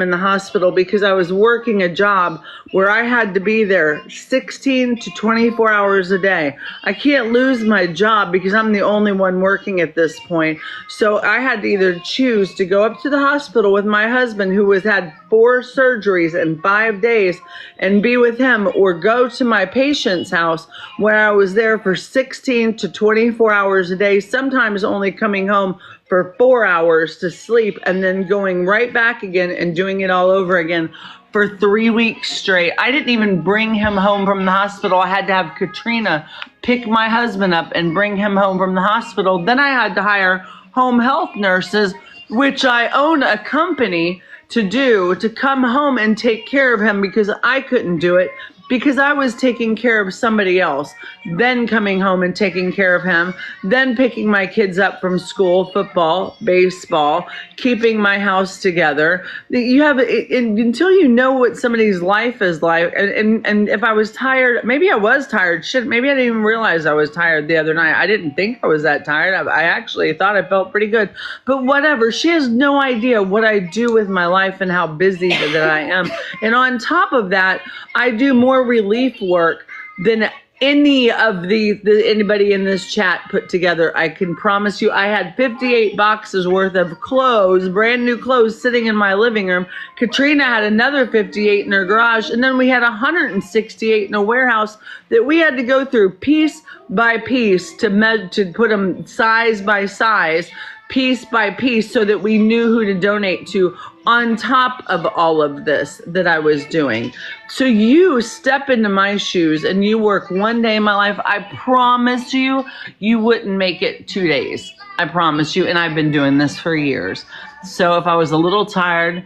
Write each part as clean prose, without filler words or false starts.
in the hospital because I was working a job where I had to be there 16 to 24 hours a day. I can't lose my job because I'm the only one working at this point. So I had to either choose to go up to the hospital with my husband, who had 4 surgeries in 5 days, and be with him, or go to my patient's house where I was there for 16 to 24 hours a day, sometimes only coming home for 4 hours to sleep and then going right back again and doing it all over again for 3 weeks straight. I didn't even bring him home from the hospital. I had to have Katrina pick my husband up and bring him home from the hospital. Then I had to hire home health nurses, which I own a company to come home and take care of him because I couldn't do it, because I was taking care of somebody else, then coming home and taking care of him, then picking my kids up from school, football, baseball, keeping my house together. You have, until you know what somebody's life is like, and if I was tired, maybe I was tired. Shit, maybe I didn't even realize I was tired the other night. I didn't think I was that tired. I actually thought I felt pretty good. But whatever, she has no idea what I do with my life and how busy that I am. And on top of that, I do more relief work than any of anybody in this chat put together. I can promise you, I had 58 boxes worth of clothes, brand new clothes, sitting in my living room. Katrina had another 58 in her garage, and then we had 168 in a warehouse that we had to go through piece by piece to put them size by size, piece by piece, so that we knew who to donate to, on top of all of this that I was doing. So you step into my shoes and you work one day in my life, I promise you, you wouldn't make it 2 days. I promise you. And I've been doing this for years. So if I was a little tired,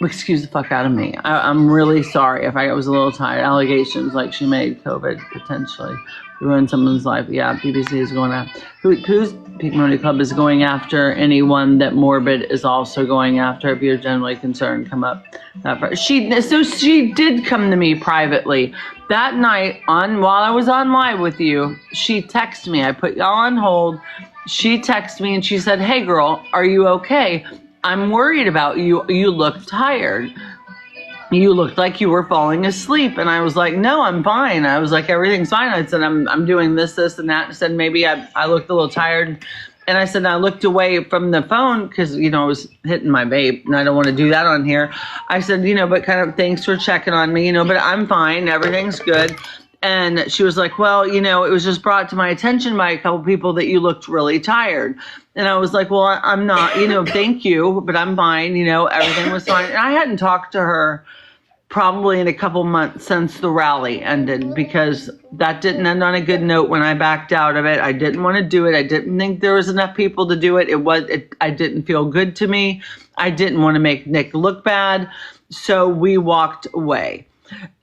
excuse the fuck out of me. I'm really sorry if I was a little tired. Allegations like she made COVID potentially ruin someone's life. Yeah, BBC is going after. Who's Peak Money Club is going after anyone that Morbid is also going after. If you're generally concerned, come up. So she did come to me privately that night while I was on live with you. She texted me. I put y'all on hold. She texted me and she said, "Hey girl, are you okay? I'm worried about you. You look tired. You looked like you were falling asleep." And I was like, "No, I'm fine." I was like, "Everything's fine." I said, I'm doing this, and that. I said, maybe I looked a little tired. And I said, I looked away from the phone because, I was hitting my vape and I don't want to do that on here. I said, but kind of thanks for checking on me, but I'm fine. Everything's good. And she was like, well, it was just brought to my attention by a couple people that you looked really tired. And I was like, well, I'm not, thank you, but I'm fine. Everything was fine. And I hadn't talked to her probably in a couple months since the rally ended, because that didn't end on a good note when I backed out of it. I didn't want to do it. I didn't think there was enough people to do it. I didn't feel good to me. I didn't want to make Nick look bad. So we walked away.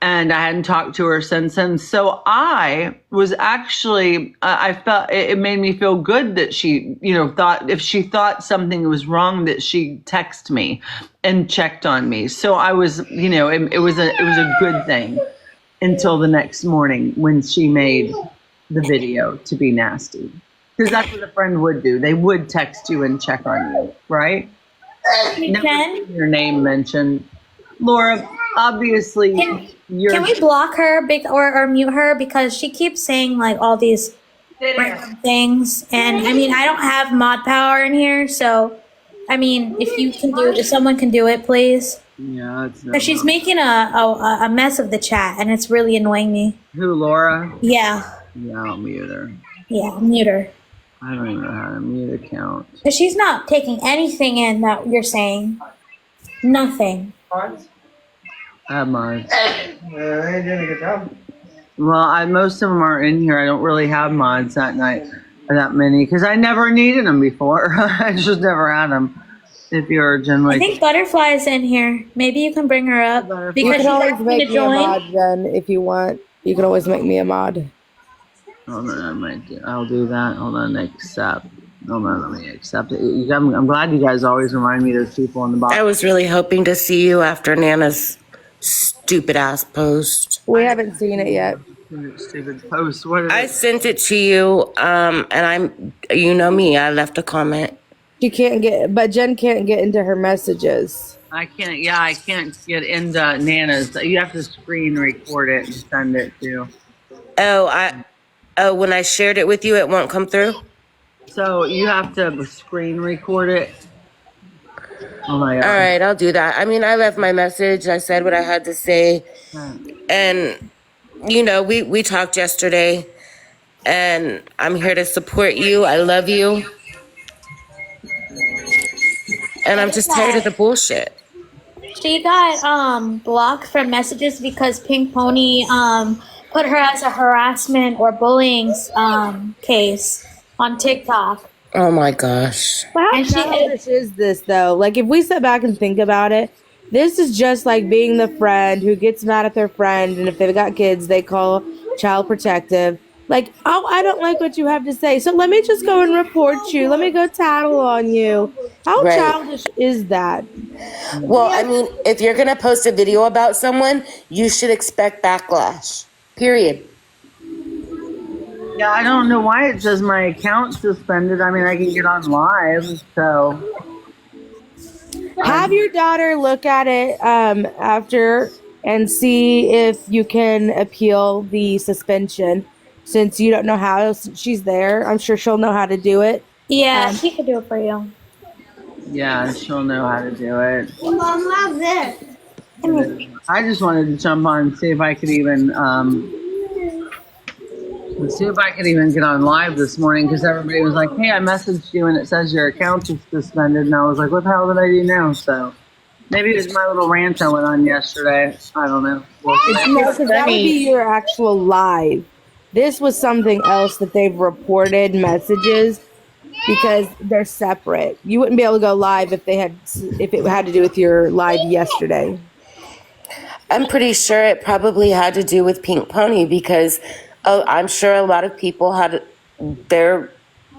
And I hadn't talked to her since. And so I was actually, I felt it made me feel good that she, thought, if she thought something was wrong, that she texted me and checked on me. So I was, it was a good thing until the next morning when she made the video to be nasty. Because that's what a friend would do. They would text you and check on you, right? Never your name mentioned. Laura, obviously, can we block her or mute her, because she keeps saying like all these random things, and I don't have mod power in here, so if someone can do it, please. Yeah, it's because she's making a mess of the chat, and it's really annoying me. Who, Laura? Yeah. Yeah, I'll mute her. Yeah, mute her. I don't even know how to mute account. Because she's not taking anything in that you're saying. Nothing. I have mods. You're doing a good job. Well, most of them are in here. I don't really have mods that many, because I never needed them before. I just never had them. If you're generally, I think Butterfly's in here. Maybe you can bring her up. Because you can always make me a mod, then, if you want. You can always make me a mod. Hold on, I'll do that. Hold on, accept. Hold on, let me accept it. I'm glad you guys always remind me there's people in the box. I was really hoping to see you after Nana's stupid ass post. We haven't seen it yet. Stupid post. What is I it? sent it to you, and me, I left a comment. She can't but Jen can't get into her messages. I can't. Yeah, I can't get into Nana's. You have to screen record it and send it to. Oh, when I shared it with you, it won't come through? So you have to screen record it. Oh my All god. right, I'll do that. I mean, I left my message. I said what I had to say. And, you know, we talked yesterday. And I'm here to support you. I love you. And I'm just tired of the bullshit. She got blocked from messages because Pink Pony put her as a harassment or bullying case on TikTok. Oh my gosh. How childish is this though? Like if we sit back and think about it, this is just like being the friend who gets mad at their friend, and if they've got kids, they call child protective. Like, oh, I don't like what you have to say, so let me just go and report you. Let me go tattle on you. How Right. childish is that? Well, I mean, if you're going to post a video about someone, you should expect backlash. Period. Yeah, I don't know why it says my account suspended. I mean, I can get on live, so. Have your daughter look at it after and see if you can appeal the suspension. Since you don't know how, she's there. I'm sure she'll know how to do it. Yeah, she could do it for you. Yeah, she'll know how to do it. Mom, love this. I just wanted to jump on and see if I could even get on live this morning because everybody was like, "Hey, I messaged you and it says your account is suspended," and I was like, "What the hell did I do now?" So maybe it was my little rant I went on yesterday. I don't know. Because that would be your actual live. This was something else that they've reported messages because they're separate. You wouldn't be able to go live if it had to do with your live yesterday. I'm pretty sure it probably had to do with Pink Pony because I'm sure a lot of people had their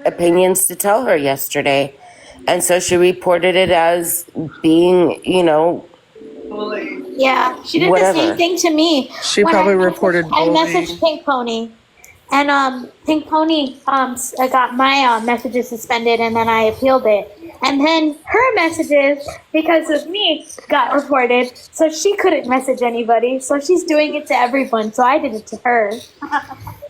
opinions to tell her yesterday. And so she reported it as being, you know, Yeah, she did whatever. the same thing to me. She When probably I reported I bullying. messaged Pink Pony, and Pink Pony I got my messages suspended, and then I appealed it, and then her messages because of me got reported, so she couldn't message anybody. So she's doing it to everyone. So I did it to her.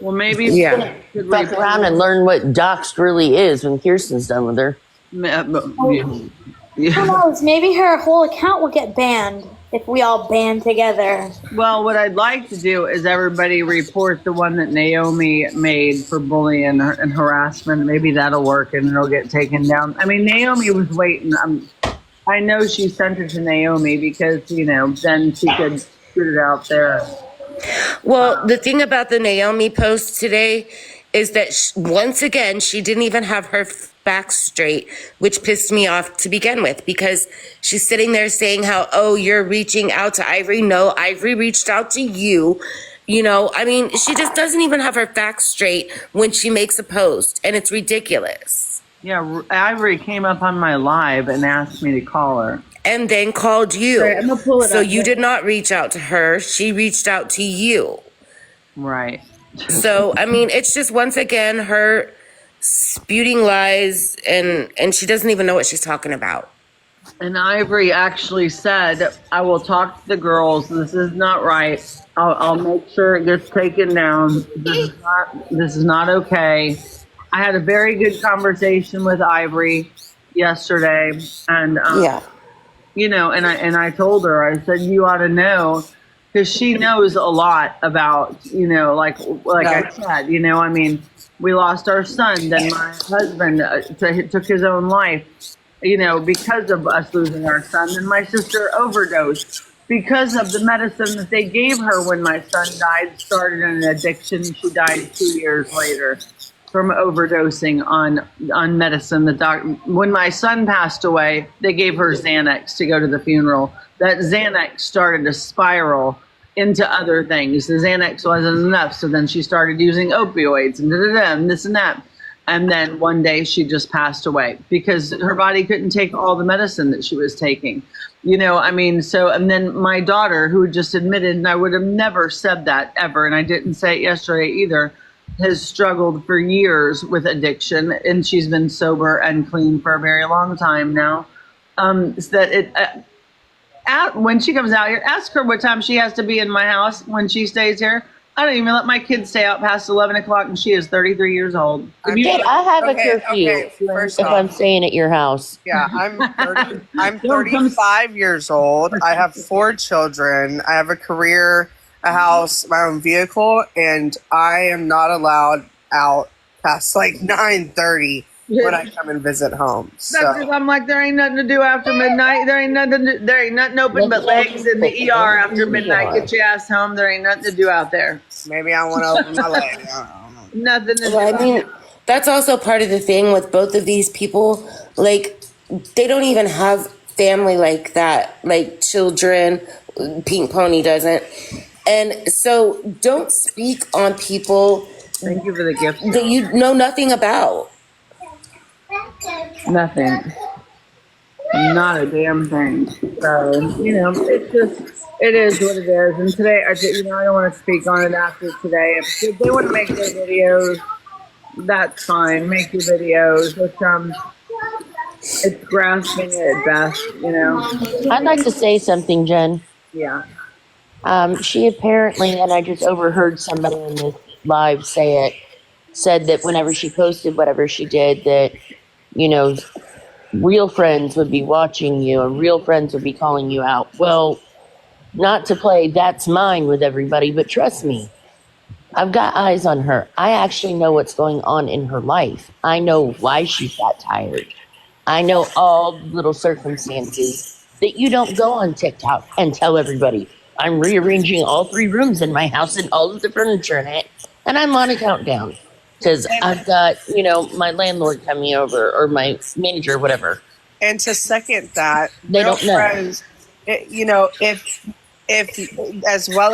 Well, maybe Yeah. Fuck around and learn what doxed really is when Kirsten's done with her. Who Yeah. knows? Maybe her whole account will get banned if we all band together. Well, what I'd like to do is everybody report the one that Naomi made for bullying and harassment. Maybe that'll work and it'll get taken down. I mean, Naomi was waiting. I know she sent it to Naomi because, you know, then she could put it out there. Well, the thing about the Naomi post today is that once again, she didn't even have her facts straight, which pissed me off to begin with because she's sitting there saying how, oh, you're reaching out to Ivory. No, Ivory reached out to you. You know, I mean, she just doesn't even have her facts straight when she makes a post, and it's ridiculous. Yeah, Ivory came up on my live and asked me to call her. And then called you. Right, I'm gonna pull it so up. you did not reach out to her. She reached out to you. Right. So, I mean, it's just once again her spewing lies and she doesn't even know what she's talking about. And Ivory actually said, I will talk to the girls. This is not right. I'll make sure it gets taken down. This is not okay. I had a very good conversation with Ivory yesterday. And, Yeah. you know, and I told her, I said, you ought to know, because she knows a lot about, you know, like I said, you know, I mean, we lost our son, then my husband took his own life, you know, because of us losing our son, and my sister overdosed because of the medicine that they gave her when my son died, started an addiction. She died 2 years later from overdosing on medicine. When my son passed away, they gave her Xanax to go to the funeral. That Xanax started to spiral into other things. The Xanax wasn't enough, so then she started using opioids and this and that. And then one day she just passed away because her body couldn't take all the medicine that she was taking. You know, I mean, so, and then my daughter, who just admitted, and I would have never said that ever, and I didn't say it yesterday either, has struggled for years with addiction, and she's been sober and clean for a very long time now. when she comes out here, ask her what time she has to be in my house when she stays here. I don't even let my kids stay out past 11 o'clock, and she is 33 years old. Okay, I have a Okay, curfew okay, first if off. I'm staying at your house. Yeah, I'm Don't come- 35 years old. I have 4 children. I have a career, a house, my own vehicle, and I am not allowed out past like 9:30 when I come and visit home. That's So because I'm like, there ain't nothing to do after midnight. There ain't nothing open but legs in the ER after midnight. Get your ass home. There ain't nothing to do out there. maybe I want to open my leg. I don't know. Nothing to do. Well, I mean, that's also part of the thing with both of these people. Like, they don't even have family like that, like children. Pink Pony doesn't. And so don't speak on people Thank you for the gift. that you know nothing about. Nothing. Not a damn thing. So, it's just, it is what it is. And today, I don't want to speak on it after today. If they want to make their videos, that's fine. Make your videos. It's grasping at best, I'd like to say something, Jen. Yeah. She apparently, and I just overheard somebody in this live say it, said that whenever she posted whatever she did, that, real friends would be watching you and real friends would be calling you out. Well, not to play that's mine with everybody, but trust me, I've got eyes on her. I actually know what's going on in her life. I know why she's that tired. I know all the little circumstances that you don't go on TikTok and tell everybody, I'm rearranging all 3 rooms in my house and all of the furniture in it, and I'm on a countdown because I've got, my landlord coming over or my manager, or whatever. And to second that, They don't know. friends, if as well